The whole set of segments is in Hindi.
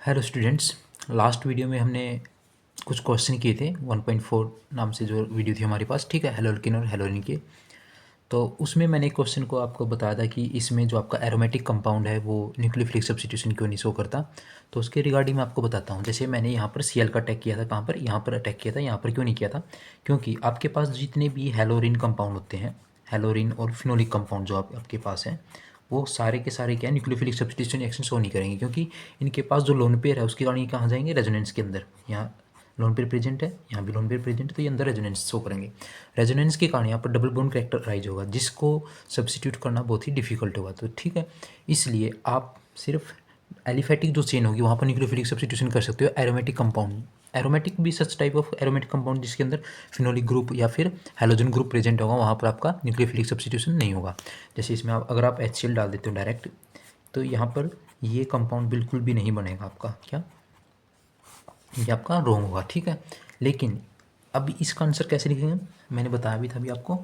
Hello students. लास्ट वीडियो में हमने कुछ क्वेश्चन किए थे 1.4 नाम से जो वीडियो थी हमारे पास, ठीक है, हेलोल्किन और हेलोरिन के। तो उसमें मैंने एक क्वेश्चन को आपको बताया था कि इसमें जो आपका एरोमेटिक कंपाउंड है वो न्यूक्लियोफिलिक सब्स्टिट्यूशन क्यों नहीं शो करता। तो उसके रिगार्डिंग मैं आपको बताता हूँ। जैसे मैंने यहाँ पर Cl का अटैक किया था, कहाँ पर, यहाँ पर अटैक किया था, यहाँ पर क्यों नहीं किया था? क्योंकि आपके पास जितने भी हेलोरिन कंपाउंड होते हैं, हेलोरिन और फिनोलिक कंपाउंड जो आपके पास हैं, वो सारे के सारे क्या है, न्यूक्लियोफिलिक सब्स्टिट्यूशन रिएक्शन शो नहीं करेंगे, क्योंकि इनके पास जो लोन पेयर है उसके कारण ये कहाँ जाएंगे, रेजोनेंस के अंदर। यहाँ लोन पेयर प्रेजेंट है, यहाँ भी लोन पेयर प्रेजेंट है, तो ये अंदर रेजोनेंस शो करेंगे। रेजोनेंस के कारण यहाँ पर डबल बॉन्ड कैरेक्टराइज होगा, जिसको सब्स्टिट्यूट करना बहुत ही डिफिकल्ट होगा। तो ठीक है, इसलिए आप सिर्फ एलिफेटिक जो चेन होगी वहाँ पर न्यूक्लियोफिलिक सब्स्टिट्यूशन कर सकते हो। एरोमेटिक कंपाउंड, एरोमेटिक भी such type of aromatic compound जिसके अंदर फिनोलिक ग्रुप या फिर हैलोजन ग्रुप प्रेजेंट होगा, वहाँ पर आपका न्यूक्लियोफिलिक सब्स्टिट्यूशन नहीं होगा। जैसे इसमें अगर आप HCl डाल देते हो डायरेक्ट, तो यहाँ पर ये कंपाउंड बिल्कुल भी नहीं बनेगा आपका, क्या ये आपका रॉन्ग होगा, ठीक है। लेकिन अभी इसका आंसर कैसे लिखेंगे, मैंने बताया भी था अभी आपको।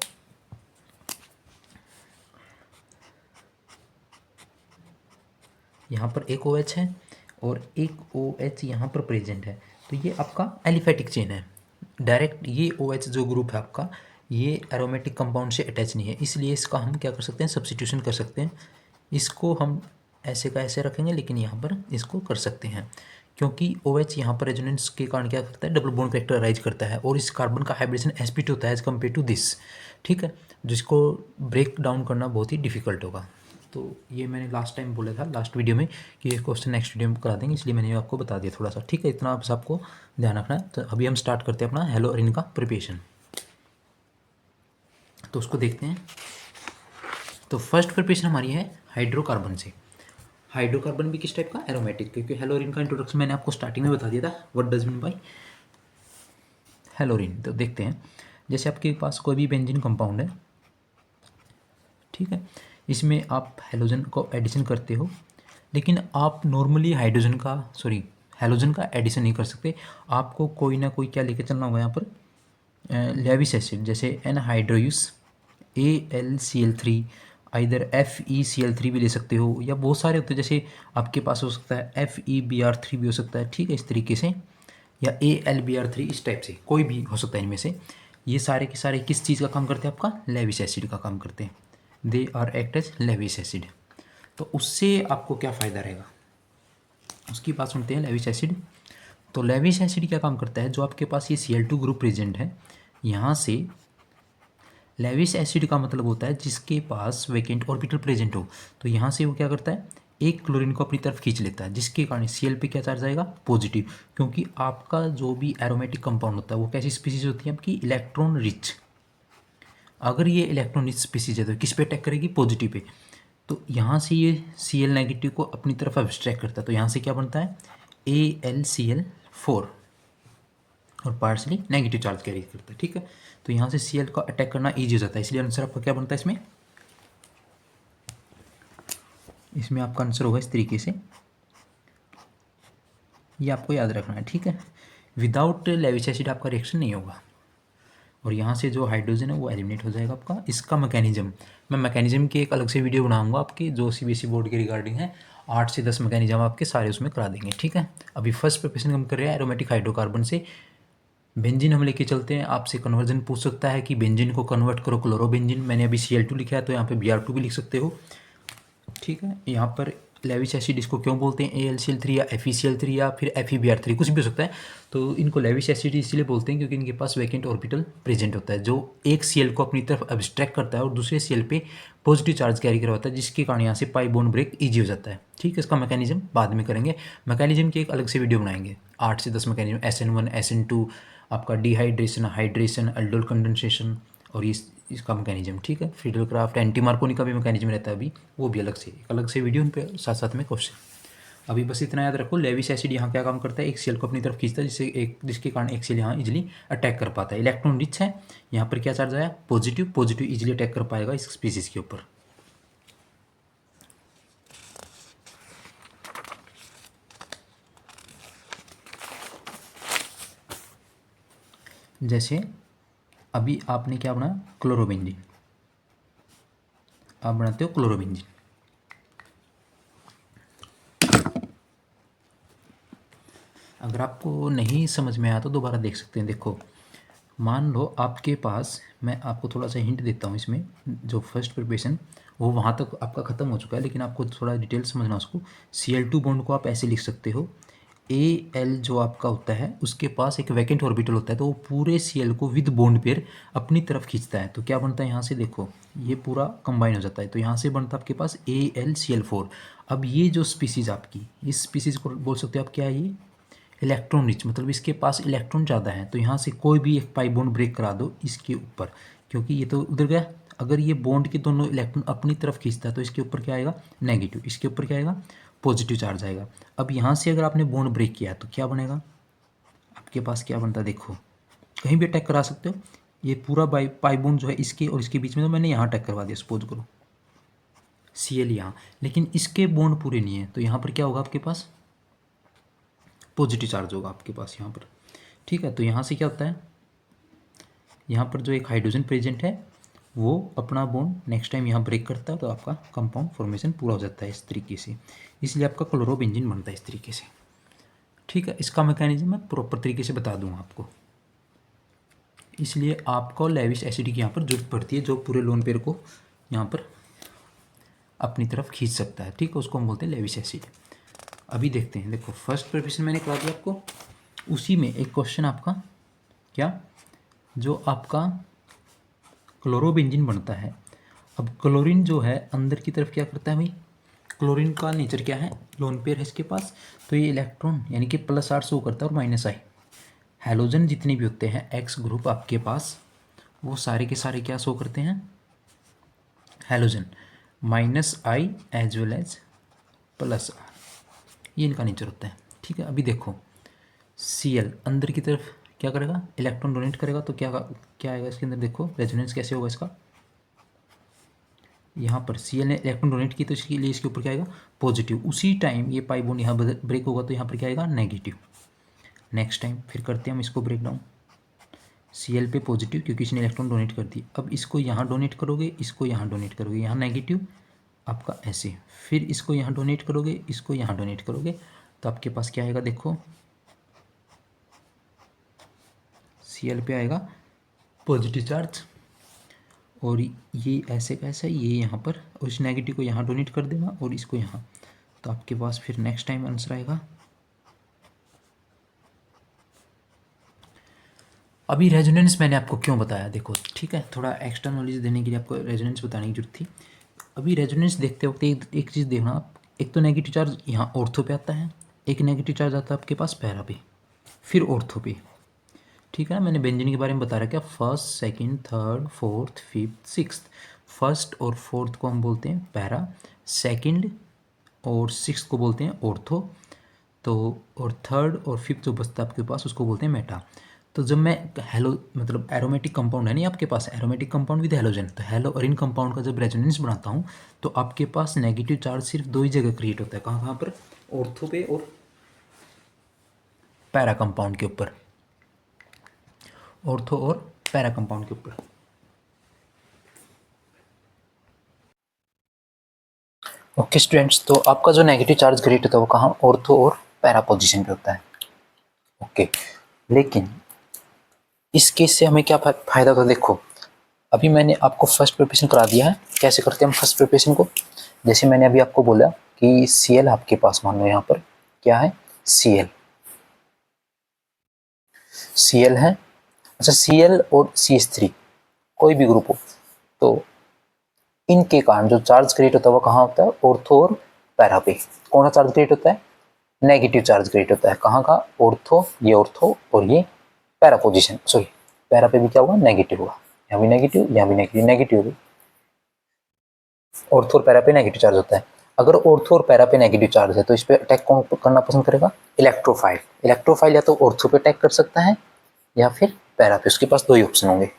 यहाँ पर एक OH है और एक OH यहाँ पर प्रेजेंट है, तो ये आपका एलिफेटिक चेन है। डायरेक्ट ये OH जो ग्रुप है आपका, ये एरोमेटिक कंपाउंड से अटैच नहीं है, इसलिए इसका हम क्या कर सकते हैं, सब्स्टिट्यूशन कर सकते हैं। इसको हम ऐसे का ऐसे रखेंगे, लेकिन यहाँ पर इसको कर सकते हैं, क्योंकि OH यहाँ पर रेजोनेंस के कारण क्या करता है, डबल बॉन्ड कैरेक्टराइज करता है, और इस कार्बन का हाइब्रिडेशन sp2 होता है एज कम्पेयर टू दिस, ठीक है, जिसको ब्रेक डाउन करना बहुत ही डिफिकल्ट होगा। तो ये मैंने लास्ट टाइम बोला था लास्ट वीडियो में कि ये क्वेश्चन नेक्स्ट वीडियो में करा देंगे, इसलिए मैंने आपको बता दिया थोड़ा सा, ठीक है, इतना बस आपको ध्यान रखना है। तो अभी हम स्टार्ट करते हैं अपना हेलोरिन का प्रिपरेशन। तो उसको देखते हैं। तो फर्स्ट प्रिपरेशन हमारी है हाइड्रोकार्बन से। हाइड्रोकार्बन भी किस टाइप का, एरोमेटिक, क्योंकि हेलोरिन का इंट्रोडक्शन मैंने आपको स्टार्टिंग में बता दिया था, व्हाट डज मीन बाय हेलोरिन। तो देखते हैं, जैसे आपके पास कोई भी बेंजीन कंपाउंड है, ठीक है, इसमें आप हेलोजन को एडिशन करते हो, लेकिन आप नॉर्मली हेलोजन का एडिशन नहीं कर सकते। आपको कोई ना कोई क्या लेके चलना होगा यहाँ पर, लेविस एसिड, जैसे एनहाइड्रोस AlCl3, आइदर FeCl3 भी ले सकते हो, या बहुत सारे होते हैं, जैसे आपके पास हो सकता है FeBr3 भी हो सकता है, ठीक है, इस तरीके से, या AlBr3, इस टाइप से कोई भी हो सकता है इनमें से। ये सारे के सारे किस चीज़ का काम करते हैं, आपका लेविस एसिड का काम करते हैं, they are act as Lewis acid. तो उससे आपको क्या फ़ायदा रहेगा, उसकी बात सुनते हैं, लेविस एसिड। तो लेविस एसिड क्या काम करता है, जो आपके पास ये Cl2 ग्रुप प्रेजेंट है, यहाँ से लेविस एसिड का मतलब होता है जिसके पास वैकेंट ऑर्बिटल प्रेजेंट हो। तो यहाँ से वो क्या करता है, एक क्लोरीन को अपनी तरफ खींच लेता है, जिसके कारण Cl पे क्या चार्ज आएगा, पॉजिटिव, क्योंकि आपका जो भी एरोमेटिक कंपाउंड होता है वो कैसी स्पीसीज होती है आपकी, इलेक्ट्रॉन रिच। अगर ये इलेक्ट्रॉन रिच स्पीसीज है तो किस पे अटैक करेगी, पॉजिटिव पे। तो यहाँ से ये Cl नेगेटिव को अपनी तरफ एब्स्ट्रैक्ट करता है, तो यहाँ से क्या बनता है, AlCl4, और पार्सली नेगेटिव चार्ज कैरी करता है, ठीक है। तो यहाँ से Cl का अटैक करना ईजी हो जाता है, इसलिए आंसर आपका क्या बनता है इसमें, इसमें आपका आंसर होगा इस तरीके से, ये आपको याद रखना है, ठीक है। विदाउट लेविस एसिड आपका रिएक्शन नहीं होगा, और यहाँ से जो हाइड्रोजन है वो एलिमिनेट हो जाएगा आपका। इसका मैकेनिज्म, मैं मैकेनिज्म की एक अलग से वीडियो बनाऊंगा आपकी, जो CBSE बोर्ड के रिगार्डिंग है, 8 से 10 मैकेनिज्म आपके सारे उसमें करा देंगे, ठीक है। अभी फर्स्ट प्रिपरेशन हम कर रहे हैं एरोमेटिक हाइड्रोकार्बन से। बेंजीन हम लेके चलते हैं, आपसे कन्वर्जन पूछ सकता है कि बेंजीन को कन्वर्ट करो क्लोरोबेंजीन, मैंने अभी Cl2 लिखा है, तो यहाँ पे Br2 भी लिख सकते हो, ठीक है। यहाँ पर लेविस एसिड इसको क्यों बोलते हैं, AlCl3 या FeCl3 या फिर FeBr3, कुछ भी हो सकता है। तो इनको लेविस एसिड इसलिए बोलते हैं क्योंकि इनके पास वैकेंट ऑर्बिटल प्रेजेंट होता है, जो एक Cl को अपनी तरफ एब्स्ट्रैक्ट करता है और दूसरे Cl पे पॉजिटिव चार्ज कैरी करवाता है, जिसके कारण यहाँ से पाई बॉन्ड ब्रेक ईजी हो जाता है, ठीक है। इसका मैकेनिज्म बाद में करेंगे, मैकेनिज्म की एक अलग से वीडियो बनाएंगे, 8 से 10 मैकेनिज्म, SN1 SN2, आपका डिहाइड्रेशन, हाइड्रेशन, अल्डोल कंडेंसेशन, और इसका मैकेनिज्म, ठीक है। फ्रीडल क्राफ्ट, एंटी मार्कोनी का भी मैकेनिज्म रहता है अभी, वो भी अलग से वीडियो उन पर साथ साथ में क्वेश्चन। अभी बस इतना याद रखो, लेविस एसिड यहाँ क्या काम करता है, एक Cl को अपनी तरफ खींचता है, जिसके कारण एक Cl यहाँ इजिली अटैक कर पाता है, इलेक्ट्रॉन रिच है, यहाँ पर क्या चार्ज आया, पॉजिटिव, पॉजिटिव इजिली अटैक कर पाएगा इस स्पीसीज के ऊपर। जैसे अभी आपने क्या बनाया, क्लोरोबेंजीन, आप बनाते हो क्लोरोबेंजीन, अगर आपको नहीं समझ में आया तो दोबारा देख सकते हैं। देखो, मान लो आपके पास, मैं आपको थोड़ा सा हिंट देता हूँ इसमें, जो फर्स्ट प्रिपरेशन वो वहाँ तक आपका ख़त्म हो चुका है, लेकिन आपको थोड़ा डिटेल समझना उसको। Cl2 बॉन्ड को आप ऐसे लिख सकते हो, Al जो आपका होता है उसके पास एक वैकेंट ऑर्बिटल होता है, तो वो पूरे Cl को विद बॉन्ड पेयर अपनी तरफ खींचता है। तो क्या बनता है यहाँ से, देखो ये पूरा कंबाइन हो जाता है, तो यहाँ से बनता है आपके पास AlCl4। अब ये जो स्पीसीज़ आपकी, इस स्पीसीज़ को बोल सकते हो आप क्या है, ये इलेक्ट्रॉन रिच, मतलब इसके पास इलेक्ट्रॉन ज़्यादा है। तो यहाँ से कोई भी एक पाई बॉन्ड ब्रेक करा दो इसके ऊपर, क्योंकि ये तो उधर गया। अगर ये बॉन्ड के दोनों इलेक्ट्रॉन अपनी तरफ खींचता है तो इसके ऊपर क्या आएगा, नेगेटिव, इसके ऊपर क्या आएगा, पॉजिटिव चार्ज आएगा। अब यहाँ से अगर आपने बॉन्ड ब्रेक किया तो क्या बनेगा, आपके पास क्या बनता है, देखो कहीं भी अटैक करा सकते हो। ये पूरा पाई बॉन्ड जो है इसके और इसके बीच में, तो मैंने यहाँ अटैक करवा दिया सपोज करो, Cl यहाँ, लेकिन इसके बॉन्ड पूरे नहीं है, तो यहाँ पर क्या होगा, आपके पास पॉजिटिव चार्ज होगा आपके पास यहाँ पर। ठीक है, तो यहाँ से क्या होता है, यहाँ पर जो एक हाइड्रोजन प्रेजेंट है वो अपना बॉन्ड नेक्स्ट टाइम यहाँ ब्रेक करता है, तो आपका कंपाउंड फॉर्मेशन पूरा हो जाता है इस तरीके से। इसलिए आपका क्लोरोबेंजीन बनता है इस तरीके से। ठीक है, इसका मैकेनिज्म मैं प्रॉपर तरीके से बता दूंगा आपको। इसलिए आपको लेविस एसिड की यहाँ पर जरूरत पड़ती है, जो पूरे लोन पेयर को यहाँ पर अपनी तरफ खींच सकता है। ठीक है, उसको हम बोलते हैं लेविस एसिड। अभी देखते हैं, देखो फर्स्ट प्रिपरेशन मैंने करा दिया आपको, उसी में एक क्वेश्चन आपका क्या, जो आपका क्लोरोबेंजीन बनता है। अब क्लोरीन जो है अंदर की तरफ क्या करता है भाई, क्लोरीन का नेचर क्या है, लोन पेयर है इसके पास, तो ये इलेक्ट्रॉन यानी कि +8 शो करता है और -I। हैलोजन जितने भी होते हैं एक्स ग्रुप आपके पास, वो सारे के सारे क्या शो करते हैं, halogen, -I as well as +R, ये इनका नेचर होता है। ठीक है, अभी देखो Cl अंदर की तरफ क्या करेगा, इलेक्ट्रॉन डोनेट करेगा, तो क्या आएगा इसके अंदर, देखो रेजोनेंस कैसे होगा इसका, यहाँ पर Cl ने इलेक्ट्रॉन डोनेट की तो इसके लिए इसके ऊपर क्या आएगा, पॉजिटिव। उसी टाइम ये पाई बॉन्ड यहाँ ब्रेक होगा तो यहाँ पर क्या आएगा, नेगेटिव। नेक्स्ट टाइम फिर करते हैं हम इसको ब्रेक डाउन, Cl पे पॉजिटिव क्योंकि इसने इलेक्ट्रॉन डोनेट कर दी। अब इसको यहाँ डोनेट करोगे, इसको यहाँ डोनेट करोगे, यहाँ नेगेटिव आपका ऐसे, फिर इसको यहाँ डोनेट करोगे, इसको यहाँ डोनेट करोगे, तो आपके पास क्या आएगा, देखो Cl पे आएगा पॉजिटिव चार्ज, और ये ऐसे कैसे, ये यहाँ पर, और इस नेगेटिव को यहाँ डोनेट कर देना और इसको यहाँ, तो आपके पास फिर नेक्स्ट टाइम आंसर आएगा। अभी रेजोनेंस मैंने आपको क्यों बताया, देखो ठीक है, थोड़ा एक्स्ट्रा नॉलेज देने के लिए आपको रेजोनेंस बताने की जरूरत थी। अभी रेजोनेंस देखते वक्त एक चीज़ देखना आप, एक तो नेगेटिव चार्ज यहाँ ऑर्थो पे आता है, एक नेगेटिव चार्ज आता है आपके पास पैरा पे, फिर ऑर्थो पे। ठीक है ना, मैंने बेंजीन के बारे में बता रखा, first second third fourth fifth sixth. First और फोर्थ को हम बोलते हैं पैरा, सेकंड और सिक्स्थ को बोलते हैं ऑर्थो, तो और थर्ड और फिफ्थ जो बचता है आपके पास उसको बोलते हैं मेटा। तो जब मैं हेलो मतलब एरोमेटिक कंपाउंड है नहीं आपके पास, एरोमेटिक कंपाउंड विद हेलोजन, तो हेलो और इन कंपाउंड का जब रेजोनेंस बनाता हूँ तो आपके पास नेगेटिव चार्ज सिर्फ दो ही जगह क्रिएट होता है, कहाँ कहाँ पर, ऑर्थो पे और पैरा कंपाउंड के ऊपर, ऑर्थो और पैरा कंपाउंड के ऊपर। ओके स्टूडेंट्स, तो आपका जो नेगेटिव चार्ज क्रिएट होता है वो कहाँ, ऑर्थो और पैरा पोजीशन पे होता है। ओके, लेकिन इस केस से हमें क्या फायदा होता है, देखो अभी मैंने आपको फर्स्ट प्रिपरेशन करा दिया है, कैसे करते हैं हम फर्स्ट प्रिपरेशन को। जैसे मैंने अभी आपको बोला कि Cl आपके पास, मान लो यहाँ पर क्या है, Cl है, अच्छा Cl और CH3 कोई भी ग्रुप हो, तो इनके कारण जो चार्ज क्रिएट होता है वो कहाँ होता है, ऑर्थो और पैरा पे। कौन सा चार्ज क्रिएट होता है, नेगेटिव चार्ज क्रिएट होता है, कहाँ का, ऑर्थो, ये ऑर्थो और ये पैरा पोजीशन, सॉरी पैरा पे भी क्या होगा, नेगेटिव होगा, यहाँ भी नेगेटिव, यहाँ भी नेगेटिव, नेगेटिव होगी, ऑर्थो और पैरा पे नेगेटिव चार्ज होता है। अगर ऑर्थो और पैरा पे नेगेटिव चार्ज है तो इस पे अटैक कौन करना पसंद करेगा, इलेक्ट्रोफाइल। इलेक्ट्रोफाइल या तो ऑर्थो पे अटैक कर सकता है या फिर पैरा पे, उसके पास दो ही ऑप्शन होंगे।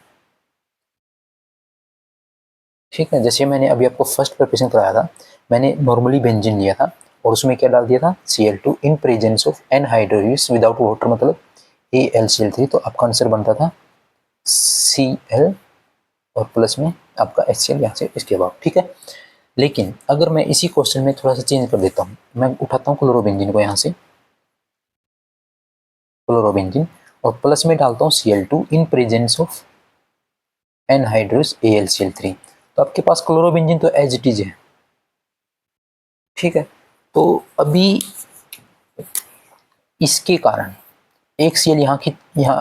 ठीक है, जैसे मैंने अभी आपको फर्स्ट प्रिपरेशन कराया था, मैंने नॉर्मली बेंजीन लिया था और उसमें क्या डाल दिया था, Cl2 in presence of anhydrous without water, मतलब AlCl3, तो आपका आंसर बनता था Cl और प्लस में आपका HCl यहाँ से इसके बाद। ठीक है, लेकिन अगर मैं इसी क्वेश्चन में थोड़ा सा चेंज कर देता हूँ, मैं उठाता हूँ क्लोरोबेंजीन को यहाँ से, क्लोरोबेंजीन, और प्लस में डालता हूँ Cl2 in presence of anhydrous AlCl3। तो आपके पास क्लोरोबेंजीन तो एज इट इज है, ठीक है। तो अभी इसके कारण एक Cl यहाँ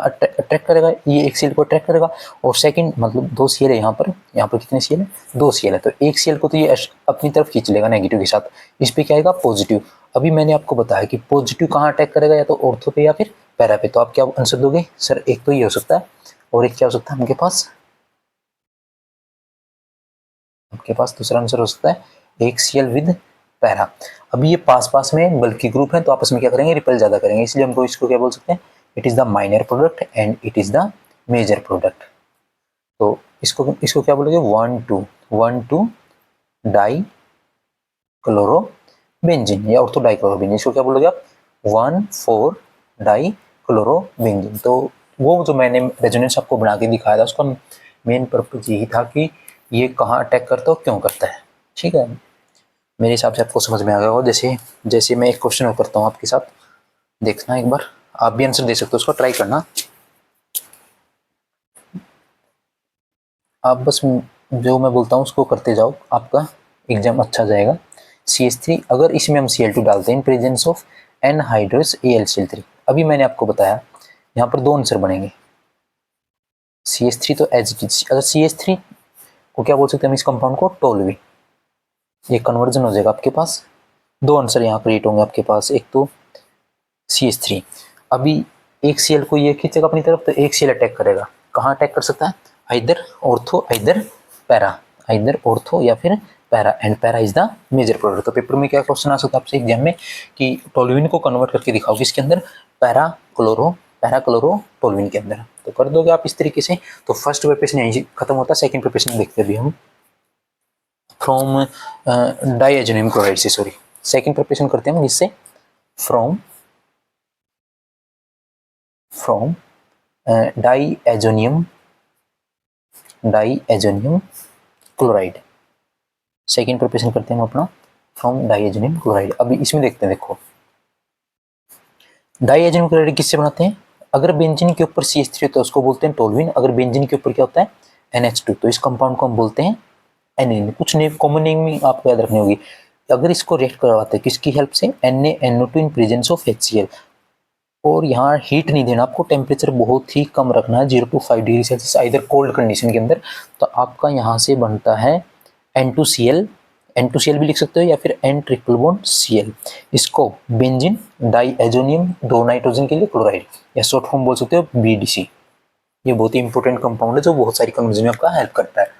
अट्रैक्ट करेगा, ये एक Cl को अट्रैक्ट करेगा, और सेकंड मतलब 2 Cl है यहाँ पर कितने Cl है, 2 Cl है, तो एक Cl को तो ये अपनी तरफ खींच लेगा नेगेटिव के साथ, इस पे क्या आएगा पॉजिटिव। अभी मैंने आपको बताया कि पॉजिटिव कहाँ अटैक करेगा, या तो ऑर्थो पे या फिर पैरा पे। तो आप क्या आंसर दोगे सर? एक तो ये हो सकता है, और एक क्या हो सकता है आपके पास दूसरा आंसर हो सकता है एक Cl विद पैरा। अभी ये पास पास में बल्कि ग्रुप है, तो आपस में क्या करेंगे, रिपेल ज़्यादा करेंगे, इसलिए हमको इसको क्या बोल सकते हैं, it is the minor product and it is the major product. तो इसको क्या बोलोगे, 1,2 डाई क्लोरोबेंजीन या ऑर्थो डाई क्लोरोबेंजीन, इसको क्या बोलोगे आप, 1,4 डाई क्लोरोबेंजीन। तो वो जो मैंने रेजोनेंस आपको बना के दिखाया था, उसका मेन पर्पज यही था कि ये कहाँ अटैक करता है और क्यों करता है, ठीक है। मेरे हिसाब से आपको समझ में आ गया होगा। जैसे मैं एक क्वेश्चन और करता हूँ आपके साथ, देखना एक बार, आप भी आंसर दे सकते हो, उसको ट्राई करना। आप बस जो मैं बोलता हूँ उसको करते जाओ, आपका एग्जाम अच्छा जाएगा। CH3, अगर इसमें हम Cl2 डालते हैं इन प्रेजेंस ऑफ एनहाइड्रस AlCl3, अभी मैंने आपको बताया यहाँ पर 2 आंसर बनेंगे। CH3 तो एज इट इज, अगर CH3 को क्या बोल सकते हैं हम इस कंपाउंड को, टोल्यूइन, ये कन्वर्जन हो जाएगा आपके पास। 2 आंसर यहाँ क्रिएट होंगे आपके पास, एक तो CH3, अभी एक Cl को ये खींचेगा अपनी तरफ, तो एक Cl अटैक करेगा, कहाँ अटैक कर सकता है, either ortho either para, either ortho या फिर para, and para is the major product. तो पेपर में क्या क्वेश्चन आ सकता है आपसे एग्जाम में कि टोल्यूइन को कन्वर्ट करके दिखाओ किसके अंदर, पैरा क्लोरो टोल्यूइन के अंदर। तो कर दोगे आप इस तरीके से। तो फर्स्ट प्रिपरेशन यहीं से खत्म होता है, सेकंड प्रिपरेशन देखते हैं अभी हम फ्रॉम डाइएजोनियम क्लोराइड से, सॉरी सेकंड प्रिपरेशन करते हैं हम जिससे from diazonium chloride, second preparation करते हैं हम अपना फ्रॉम डाइएजोनियम क्लोराइड। अभी इसमें देखते हैं, देखो डाइएजोनियम क्लोराइड किससे बनाते हैं, अगर बेंजीन के ऊपर CH3 होता है उसको बोलते हैं टोल्यूइन, अगर बेंजीन के ऊपर क्या होता है NH2, तो इस कंपाउंड को हम बोलते हैं एनिलीन। कुछ नेम कॉमन नेम आपको याद रखनी होगी। अगर इसको रिएक्ट करवाते हैं किसकी हेल्प से, NaNO2 in presence of HCl, और यहाँ हीट नहीं देना आपको, टेम्परेचर बहुत ही कम रखना है, 0 to 5 डिग्री सेल्सियस इधर कोल्ड कंडीशन के अंदर। तो आपका यहाँ से बनता है N2Cl भी लिख सकते हो, या फिर N ट्रिपल बॉन्ड Cl, इसको बेंजीन डाइएजोनियम, 2 नाइट्रोजन के लिए क्लोराइड, या शॉर्ट फॉर्म बोल सकते हो BDC। ये बहुत ही इंपॉर्टेंट कंपाउंड है जो बहुत सारी कन्वर्जन में आपका हेल्प करता है।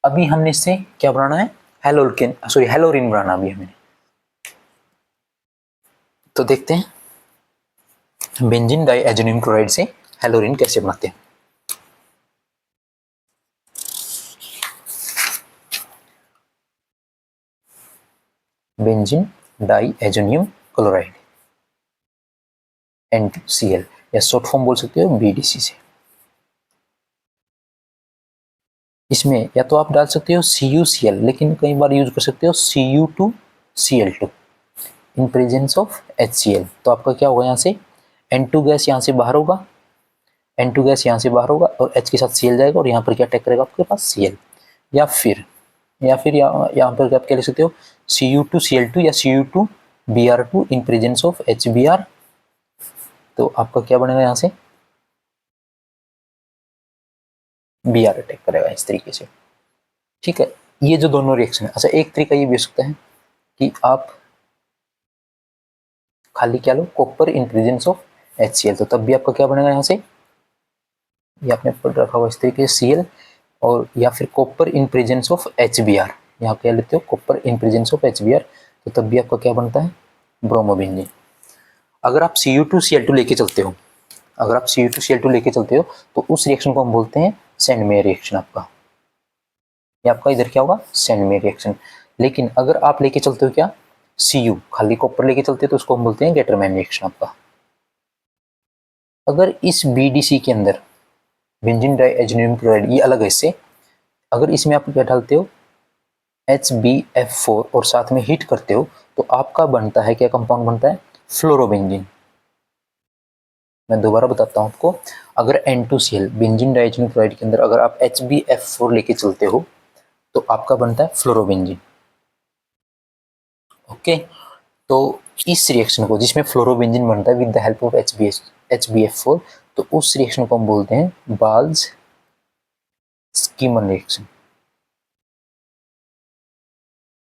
अभी हमने इससे क्या बनाना है, हेलोरिन बनाना अभी हमें। तो देखते हैं बेंजीन डाइएजोनियम क्लोराइड से हेलोरिन कैसे बनाते हैं। बेंजीन डाइएजोनियम क्लोराइड N2Cl, या शॉर्ट फॉर्म बोल सकते हो BDC से। इसमें या तो आप डाल सकते हो CuCl, लेकिन कई बार यूज कर सकते हो Cu2Cl2 in presence of HCl। तो आपका क्या होगा, यहाँ से N2 गैस यहाँ से बाहर होगा, N2 गैस यहाँ से बाहर होगा, और H के साथ Cl जाएगा, और यहाँ पर क्या अटैक करेगा आपके पास Cl, या फिर यहाँ पर आप क्या लिख सकते हो Cu2Cl2 या Cu2Br2 in presence of HBr। तो आपका क्या बनेगा, यहाँ से Br अटैक करेगा इस तरीके से, ठीक है। ये जो दोनों रिएक्शन है। अच्छा, एक तरीका ये भी हो सकता है कि आप खाली क्या लो, copper in presence of HCl, तो तब भी आपका क्या बनेगा, यहाँ से ये आपने पढ़ रखा हुआ इस तरीके से Cl, और या फिर copper in presence of HBr, यहाँ क्या लेते हो copper in presence of HBr, तो तब भी आपका क्या बनता है ब्रोमोबेंजीन। अगर आप Cu2Cl2 लेके चलते हो, तो उस रिएक्शन को हम बोलते हैं सैंडमेयर रिएक्शन आपका, ये आपका इधर क्या होगा सैंडमेयर रिएक्शन। लेकिन अगर आप लेके चलते हो क्या Cu, खाली कॉपर लेके चलते हो, तो उसको हम बोलते हैं गेटरमैन रिएक्शन आपका। अगर इस BDC के अंदर बेंजीन डाइएजोनियम क्लोराइड, ये अलग है इससे, अगर इसमें आप क्या डालते हो HbF4 और साथ में हीट करते हो, तो आपका बनता है क्या कंपाउंड बनता है फ्लोरोबेंजीन। मैं दोबारा बताता हूँ आपको, अगर N2Cl बेंजीन डाइजेनिक क्लोराइड के अंदर अगर आप HbF4 लेके चलते हो तो आपका बनता है फ्लोरोबेंजीन। ओके, तो इस रिएक्शन को जिसमें फ्लोरोबेंजीन बनता है with the help of HbF4, तो उस रिएक्शन को हम बोलते हैं बाल्स स्कीमन रिएक्शन।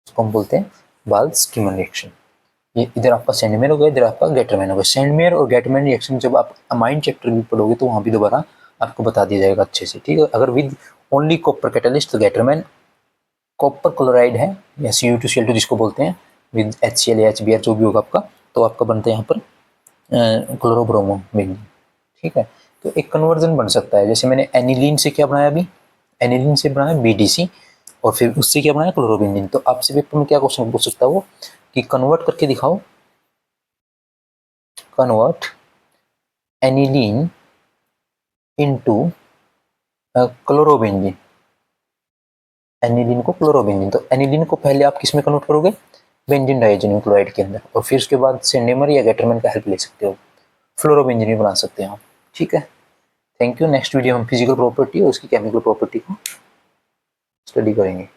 उसको हम बोलते हैं बाल्स स्कीमन रिएक्शन। ये इधर आपका सेंडमेयर हो गया, इधर आपका गेटरमैन हो गया। सेंडमेयर और गेटरमैन रिएक्शन जब आप अमाइन चैप्टर भी पढ़ोगे तो वहाँ भी दोबारा आपको बता दिया जाएगा अच्छे से, ठीक है। अगर विद ओनली कॉपर कैटलिस्ट तो गेटरमैन कॉपर क्लोराइड है या Cu2Cl2 जिसको बोलते हैं, विद HCl या HBr जो भी होगा आपका, तो आपका बनता है यहाँ पर क्लोरोब्रोमो बेंजीन, ठीक है। तो एक कन्वर्जन बन सकता है, जैसे मैंने एनिलीन से क्या बनाया अभी, एनिलीन से बनाया BDC और फिर उससे क्या बनाया क्लोरोबेंजीन। तो आपसे पेपर में क्या क्वेश्चन पूछ सकता है वो कि कन्वर्ट करके दिखाओ, convert aniline into chlorobenzene, aniline को क्लोरोबेंजीन। तो एनिलीन को पहले आप किस में कन्वर्ट करोगे, बेंजीन डाइजेनिक क्लोराइड के अंदर, और फिर उसके बाद सेंडेमर या गेटरमैन का हेल्प ले सकते हो, फ्लोरोबेंजीन भी बना सकते हैं आप, ठीक है। Thank you. नेक्स्ट वीडियो हम फिजिकल प्रॉपर्टी और उसकी केमिकल प्रॉपर्टी को स्टडी करेंगे।